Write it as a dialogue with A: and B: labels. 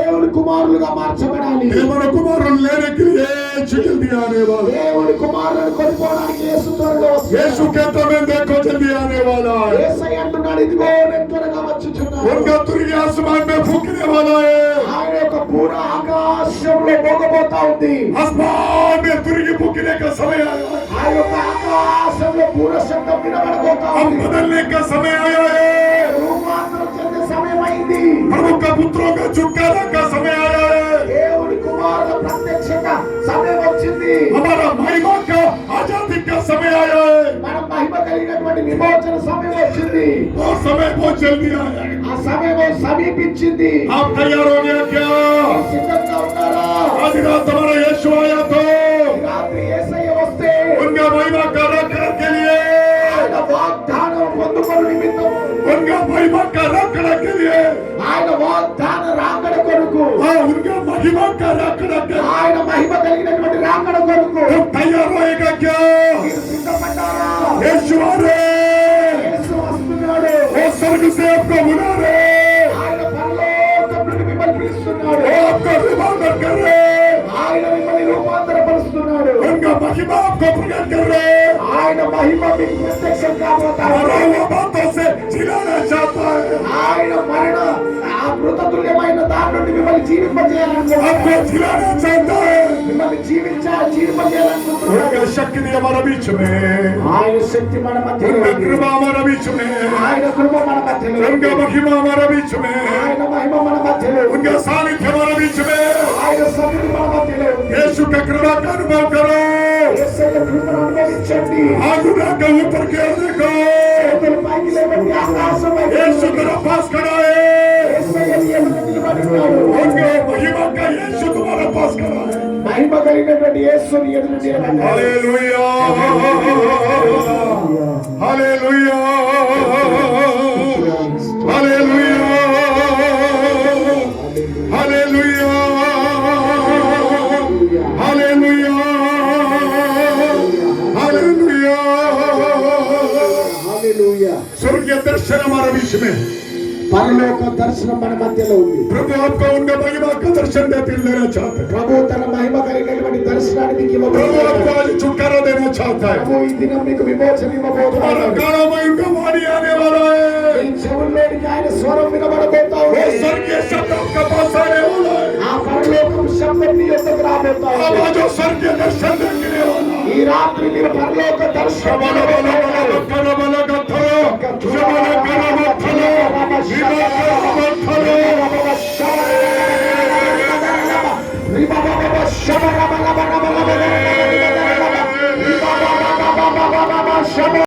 A: దేవుని కుమారులుగా మార్చబడాలి.
B: దేవుని కుమారులు लेने के लिए जल्दी आने वाला
A: దేవుని కుమారులను కొనుక్కోవడానికి యేసు త్వరలో వస్తున్నాడు.
B: यीशु कहता मैं देखो जल्दी आने वाला है.
A: యేసయ్య అంటున్నాడు ఇదిగో నేను త్వరగా వచ్చుచున్నాను.
B: उनका तुरही आसमान में फूकने वाला है.
A: ఆయన యొక్క పూర ఆకాశంలో మోగబోతా ఉంది.
B: आसमान में तुरही फूकने का समय आया है.
A: ఆ యొక్క ఆకాశంలో పూర శబ్దం వినబడబోతా
B: अब
A: ఉంది.
B: बदलने का समय आया है.
A: రూపాంతరం చెందే సమయం అయింది.
B: प्रभु का पुत्रों का छुटकारा का समय आया है.
A: దేవుని కుమారుల ప్రత్యక్షత సమయం వచ్చింది.
B: हमारा महिमा का आजादी का समय आया है.
A: మన మహిమ కలిగినటువంటి విమోచన సమయం వచ్చింది.
B: वो समय बहुत जल्दी आया है.
A: ఆ సమయం సమీపించింది.
B: आप तैयार हो गया क्या?
A: మీరు సిద్ధంగా ఉన్నారా?
B: आज रात हमारा यीशु आया तो
A: ఈ రాత్రి యేసయ్య వస్తే
B: उनका महिमा का रखने के लिए
A: ఆయన వాగ్దానం పొందుకొను నిమిత్తం,
B: उनका महिमा का रखने के लिए
A: ఆయన వాగ్దాన రాకడ కొరకు,
B: उनका महिमा का रखने के लिए
A: ఆయన మహిమ కలిగినటువంటి రాకడ కొరకు
B: तुम तैयार होएगा क्या?
A: మీరు సిద్ధపడ్డారా?
B: यीशु आ रहे.
A: యేసు వస్తున్నాడు.
B: वो स्वर्ग से आपको बुला रहे.
A: ఆయన పరలోకం నుండి మిమ్మల్ని పిలుస్తున్నాడు.
B: वो आपको रिवाइवल कर रहे.
A: ఆయన మిమ్మల్ని రూపాంతరపరుస్తున్నాడు.
B: उनका महिमा आपको प्रकट कर रहे.
A: ఆయన మహిమ మీకు ప్రత్యక్షం కాబోతాడు.
B: मरा हुआ बातों से जिलाना चाहता है.
A: ఆయన మరణ ఆ మృతతుల్యమైన దాని నుండి మిమ్మల్ని జీవింపజేయాలనుకుంటున్నాడు.
B: आपको जिलाना चाहता है.
A: మిమ్మల్ని జీవింపజేయాలనుకుంటున్నాడు.
B: उनका शक्ति हमारे बीच में.
A: ఆయన శక్తి మన మధ్యలో
B: उनका
A: ఉంది.
B: कृपा हमारे बीच में.
A: ఆయన కృప మన మధ్యలో ఉంది.
B: उनका महिमा हमारे बीच में.
A: ఆయన మహిమ మన మధ్యలో ఉంది.
B: उनका सानिध्य हमारे बीच में.
A: ఆయన సన్నిధి మన మధ్యలో ఉంది.
B: यीशु का कृपा का अनुभव करो.
A: యేసయ్య కృపను అనుభవించండి.
B: आग उठा के ऊपर की ओर देखो.
A: చేతులు పైకి లేవండి. ఆకాశం వైపు
B: यीशु तेरा पास खड़ा है.
A: యేసయ్య నీ ఎదుట నిలబడి ఉన్నాడు.
B: उनके महिमा का यीशु तुम्हारे पास खड़ा है.
A: మహిమ కలిగినటువంటి యేసు నీ ఎదుట నిలబడ్డాడు.
B: Hallelujah. Hallelujah. Hallelujah. Hallelujah. Hallelujah. Hallelujah.
A: Hallelujah.
B: स्वर्गीय दर्शन हमारे बीच में.
A: పరలోక దర్శనం మన మధ్యలో ఉంది.
B: प्रभु आपको उनका महिमा का दर्शन देना चाहते हैं.
A: ప్రభు తన మహిమ కలిగినటువంటి దర్శనాన్ని మీకు
B: प्रभु
A: ఇవ్వబోతున్నాడు.
B: आपको आज छुटकारा देना चाहता है.
A: ప్రభు ఈ దినం మీకు విమోచన
B: तुम्हारा
A: ఇవ్వబోతున్నాడు.
B: कानों में उनका वाणी आने वाला है.
A: ఈ చెవుల్లోనికి ఆయన స్వరం వినబడబోతా
B: वो
A: ఉంది.
B: स्वर्गीय शब्द आपका पास आने वाला है.
A: ఆ పరలోకం శబ్దం నీ యొద్దకు రాబోతా
B: अब
A: ఉంది.
B: आज वो स्वर्गीय दर्शन देखने वाला है.
A: ఈ రాత్రి మీరు పరలోక దర్శనం
B: शबला बला बला बला बला गथरो. शबला बला बथलो. विमा बला बथलो.
A: Shabba